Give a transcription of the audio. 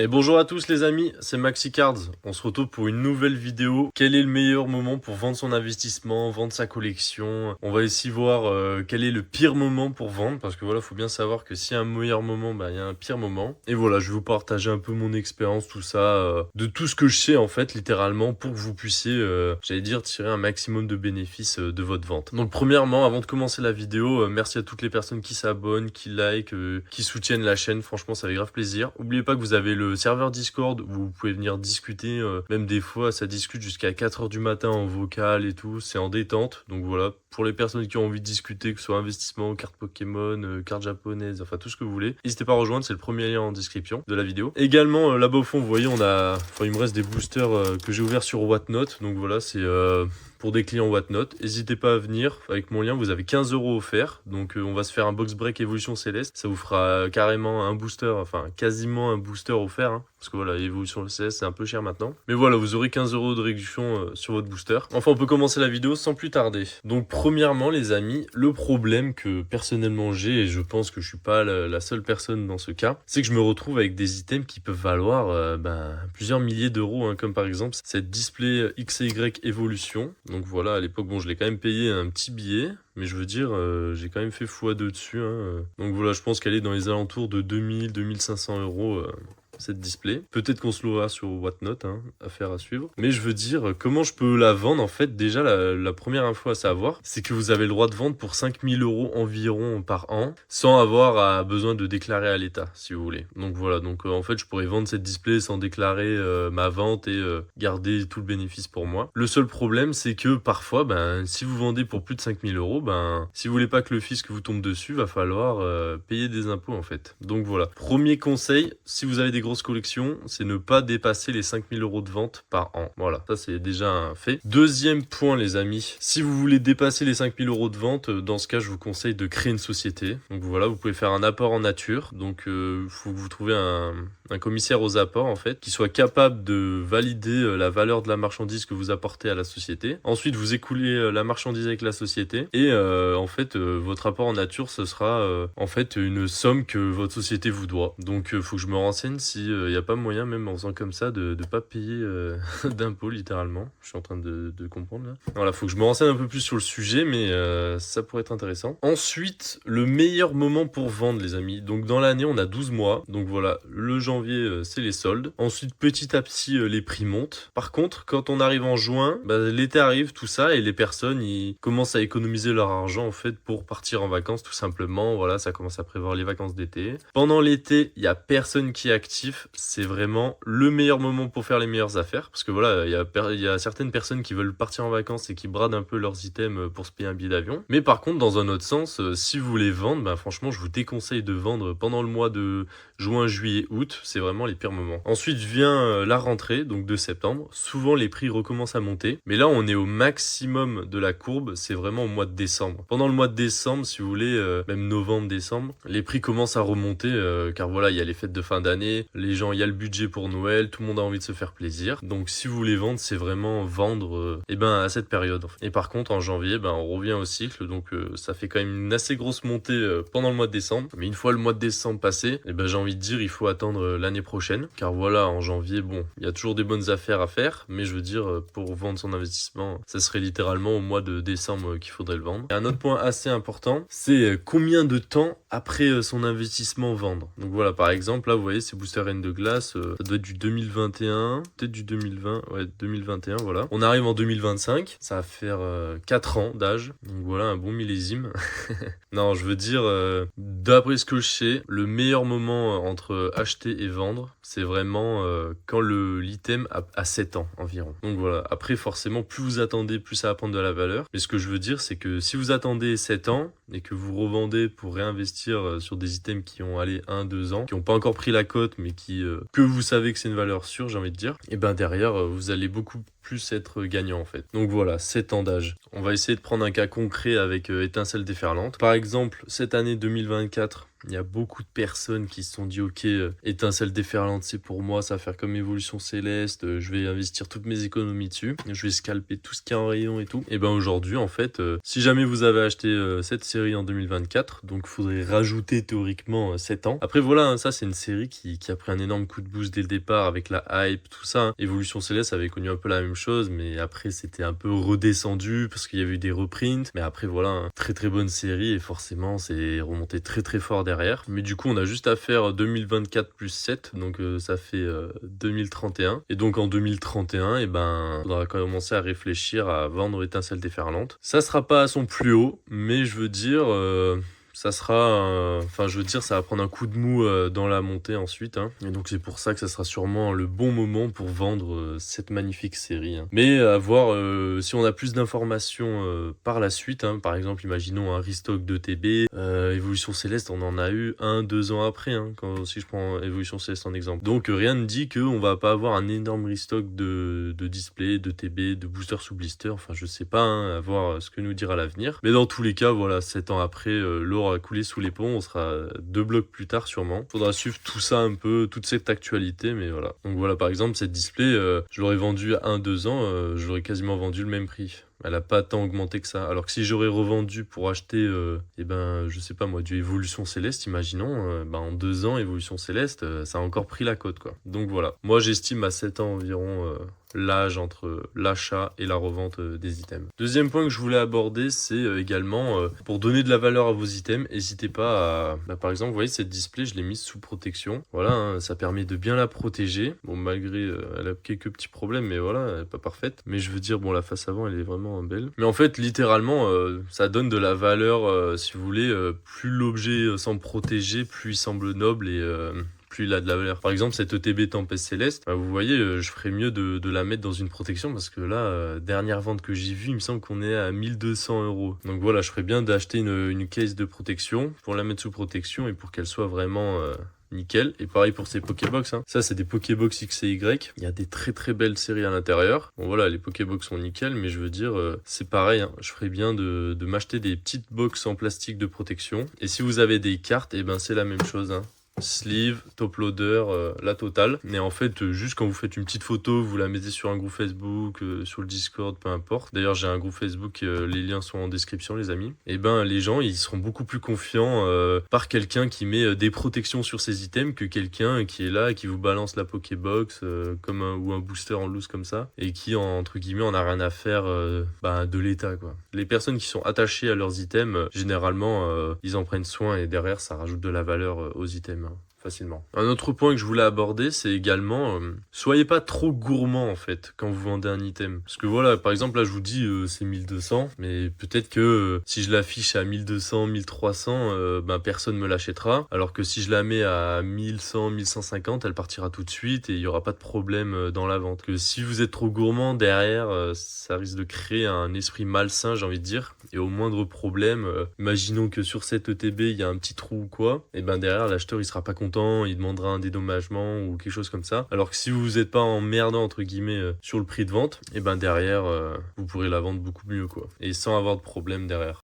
Et bonjour à tous les amis, c'est MaxiCards. On se retrouve pour une nouvelle vidéo. Quel est le meilleur moment pour vendre son investissement, vendre sa collection? On va ici voir quel est le pire moment pour vendre, parce que voilà, faut bien savoir que s'il y a un meilleur moment, il y a un pire moment. Et voilà, je vais vous partager un peu mon expérience, tout ça, de tout ce que je sais en fait, littéralement, pour que vous puissiez, j'allais dire, tirer un maximum de bénéfices de votre vente. Donc premièrement, avant de commencer la vidéo, merci à toutes les personnes qui s'abonnent, qui like, qui soutiennent la chaîne. Franchement, ça fait grave plaisir. N'oubliez pas que vous avez le serveur Discord où vous pouvez venir discuter, même des fois ça discute jusqu'à 4h du matin en vocal et tout, c'est en détente. Donc voilà, pour les personnes qui ont envie de discuter, que ce soit investissement, cartes Pokémon, cartes japonaises, enfin tout ce que vous voulez, n'hésitez pas à rejoindre, c'est le premier lien en description de la vidéo. Également là-bas au fond, vous voyez, il me reste des boosters que j'ai ouverts sur Whatnot, donc voilà, c'est pour des clients Whatnot. N'hésitez pas à venir, avec mon lien vous avez 15 € offerts, donc on va se faire un box break évolution céleste, ça vous fera carrément un booster, enfin quasiment un booster offert, hein, parce que voilà, évolution céleste c'est un peu cher maintenant, mais voilà, vous aurez 15 € de réduction sur votre booster. Enfin, on peut commencer la vidéo sans plus tarder. Donc premièrement les amis, le problème que personnellement j'ai, et je pense que je suis pas la seule personne dans ce cas, c'est que je me retrouve avec des items qui peuvent valoir plusieurs milliers d'euros, hein, comme par exemple cette display XY Evolution. Donc voilà, à l'époque, bon, je l'ai quand même payé un petit billet, mais je veux dire, j'ai quand même fait x2 dessus, hein. Donc voilà, je pense qu'elle est dans les alentours de 2000-2500 € cette display. Peut-être qu'on se l'aura sur Whatnot, hein, affaire à suivre. Mais je veux dire, comment je peux la vendre? En fait, déjà, la première info à savoir, c'est que vous avez le droit de vendre pour 5000 € environ par an, sans avoir besoin de déclarer à l'État, si vous voulez. Donc voilà, donc en fait, je pourrais vendre cette display sans déclarer ma vente et garder tout le bénéfice pour moi. Le seul problème, c'est que parfois, si vous vendez pour plus de 5000 €, si vous voulez pas que le fisc vous tombe dessus, va falloir payer des impôts, en fait. Donc voilà. Premier conseil, si vous avez des grosse collection, c'est ne pas dépasser les 5000 € de vente par an. Voilà, ça c'est déjà un fait. Deuxième point les amis, si vous voulez dépasser les 5000 € de vente, dans ce cas je vous conseille de créer une société. Donc voilà, vous pouvez faire un apport en nature. Donc faut que vous trouviez un commissaire aux apports en fait, qui soit capable de valider la valeur de la marchandise que vous apportez à la société. Ensuite vous écoulez la marchandise avec la société et en fait votre apport en nature ce sera en fait une somme que votre société vous doit. Donc faut que je me renseigne si il n'y a pas moyen, même en faisant comme ça, de ne pas payer d'impôts, littéralement. Je suis en train de comprendre, là. Voilà, faut que je me renseigne un peu plus sur le sujet, mais ça pourrait être intéressant. Ensuite, le meilleur moment pour vendre, les amis. Donc, dans l'année, on a 12 mois. Donc, voilà, le janvier, c'est les soldes. Ensuite, petit à petit, les prix montent. Par contre, quand on arrive en juin, l'été arrive, tout ça, et les personnes, ils commencent à économiser leur argent, en fait, pour partir en vacances, tout simplement. Voilà, ça commence à prévoir les vacances d'été. Pendant l'été, il n'y a personne qui est actif. C'est vraiment le meilleur moment pour faire les meilleures affaires, parce que voilà, il y a certaines personnes qui veulent partir en vacances et qui bradent un peu leurs items pour se payer un billet d'avion. Mais par contre, dans un autre sens, si vous voulez vendre, franchement, je vous déconseille de vendre pendant le mois de juin, juillet, août. C'est vraiment les pires moments. Ensuite vient la rentrée, donc de septembre. Souvent, les prix recommencent à monter, mais là, on est au maximum de la courbe. C'est vraiment au mois de décembre. Pendant le mois de décembre, si vous voulez, même novembre, décembre, les prix commencent à remonter, car voilà, il y a les fêtes de fin d'année. Les gens, il y a le budget pour Noël, tout le monde a envie de se faire plaisir. Donc si vous voulez vendre, c'est vraiment vendre à cette période. En fait. Et par contre, en janvier, on revient au cycle. Donc ça fait quand même une assez grosse montée pendant le mois de décembre. Mais une fois le mois de décembre passé, j'ai envie de dire, il faut attendre l'année prochaine. Car voilà, en janvier, bon, il y a toujours des bonnes affaires à faire. Mais je veux dire, pour vendre son investissement, ça serait littéralement au mois de décembre qu'il faudrait le vendre. Et un autre point assez important, c'est combien de temps après son investissement vendre. Donc voilà, par exemple, là, vous voyez, ces boosters de glace, ça doit être du 2021, peut-être du 2020, ouais 2021, voilà. On arrive en 2025, ça va faire 4 ans d'âge, donc voilà un bon millésime. Non, je veux dire, d'après ce que je sais, le meilleur moment entre acheter et vendre, c'est vraiment quand l'item a 7 ans environ. Donc voilà, après forcément, plus vous attendez, plus ça va prendre de la valeur. Mais ce que je veux dire, c'est que si vous attendez 7 ans et que vous revendez pour réinvestir sur des items qui ont allé 1-2 ans, qui n'ont pas encore pris la cote, mais que vous savez que c'est une valeur sûre, j'ai envie de dire, et derrière, vous allez beaucoup plus être gagnant en fait. Donc voilà, 7 ans d'âge. On va essayer de prendre un cas concret avec étincelle déferlante. Par exemple, cette année 2024, Il y a beaucoup de personnes qui se sont dit ok, étincelle déferlante c'est pour moi, ça va faire comme Évolution Céleste, je vais investir toutes mes économies dessus, je vais scalper tout ce qui est en rayon et tout. Et ben aujourd'hui en fait, si jamais vous avez acheté cette série en 2024, donc il faudrait rajouter théoriquement 7 ans. Après voilà, hein, ça c'est une série qui a pris un énorme coup de boost dès le départ avec la hype, tout ça. Hein. Évolution Céleste avait connu un peu la même chose, mais après c'était un peu redescendu parce qu'il y avait eu des reprints. Mais après voilà, hein, très très bonne série et forcément c'est remonté très très fort derrière. Mais du coup on a juste à faire 2024 plus 7, donc ça fait 2031. Et donc en 2031, et ben on va commencer à réfléchir à vendre Étincelle déferlante. Ça sera pas à son plus haut, mais je veux dire... ça sera, enfin je veux dire, ça va prendre un coup de mou dans la montée ensuite, hein. Et donc c'est pour ça que ça sera sûrement le bon moment pour vendre cette magnifique série. Hein. Mais à voir si on a plus d'informations par la suite. Hein. Par exemple, imaginons un restock de TB, Évolution Céleste, on en a eu 1-2 ans après. Hein, si je prends Évolution Céleste en exemple. Donc rien ne dit qu'on va pas avoir un énorme restock de display, de TB, de booster sous blister. Enfin je sais pas, hein, à voir ce que nous dira l'avenir. Mais dans tous les cas, voilà, 7 ans après, l'eau a coulé sous les ponts, on sera 2 blocs plus tard sûrement. Faudra suivre tout ça un peu, toute cette actualité, mais voilà. Donc voilà, par exemple, cette display, je l'aurais vendue à 1-2 ans, je l'aurais quasiment vendu le même prix. Elle a pas tant augmenté que ça. Alors que si j'aurais revendu pour acheter, eh ben, je sais pas moi, du Évolution Céleste, imaginons, ben, en 2 ans, Évolution Céleste, ça a encore pris la cote, quoi. Donc voilà. Moi, j'estime à 7 ans environ, l'âge entre l'achat et la revente des items. Deuxième point que je voulais aborder, c'est également pour donner de la valeur à vos items, n'hésitez pas à... Bah, par exemple, vous voyez cette display, je l'ai mise sous protection. Voilà, hein, ça permet de bien la protéger. Bon, malgré, elle a quelques petits problèmes, mais voilà, elle est pas parfaite. Mais je veux dire, bon, la face avant, elle est vraiment belle. Mais en fait, littéralement, ça donne de la valeur, si vous voulez, plus l'objet semble protégé, plus il semble noble et... plus il a de la valeur. Par exemple, cette ETB Tempête Céleste, bah, vous voyez, je ferais mieux de la mettre dans une protection parce que là, dernière vente que j'ai vue, il me semble qu'on est à 1200 €. Donc voilà, je ferais bien d'acheter une case de protection pour la mettre sous protection et pour qu'elle soit vraiment... nickel. Et pareil pour ces Pokébox. Hein. Ça, c'est des Pokébox X et Y. Il y a des très très belles séries à l'intérieur. Bon voilà, les Pokébox sont nickel, mais je veux dire, c'est pareil. Hein. Je ferais bien de m'acheter des petites box en plastique de protection. Et si vous avez des cartes, et ben c'est la même chose. Hein. Sleeve, top loader, la totale. Mais en fait, juste quand vous faites une petite photo, vous la mettez sur un groupe Facebook, sur le Discord, peu importe. D'ailleurs, j'ai un groupe Facebook, les liens sont en description, les amis. Et ben, les gens, ils seront beaucoup plus confiants par quelqu'un qui met des protections sur ses items que quelqu'un qui est là, qui vous balance la Pokébox comme ou un booster en loose comme ça et qui, entre guillemets, en a rien à faire de l'état, quoi. Les personnes qui sont attachées à leurs items, généralement, ils en prennent soin et derrière, ça rajoute de la valeur aux items. Facilement. Un autre point que je voulais aborder, c'est également soyez pas trop gourmand en fait quand vous vendez un item. Parce que voilà, par exemple là je vous dis c'est 1200, mais peut-être que si je l'affiche à 1200, 1300, personne me l'achètera. Alors que si je la mets à 1100, 1150, elle partira tout de suite et il y aura pas de problème dans la vente. Que si vous êtes trop gourmand derrière, ça risque de créer un esprit malsain, j'ai envie de dire. Et au moindre problème, imaginons que sur cette ETB il y a un petit trou ou quoi, et ben derrière l'acheteur il sera pas content, il demandera un dédommagement ou quelque chose comme ça. Alors que si vous n'êtes pas emmerdant entre guillemets sur le prix de vente, et ben derrière vous pourrez la vendre beaucoup mieux quoi. Et sans avoir de problème derrière.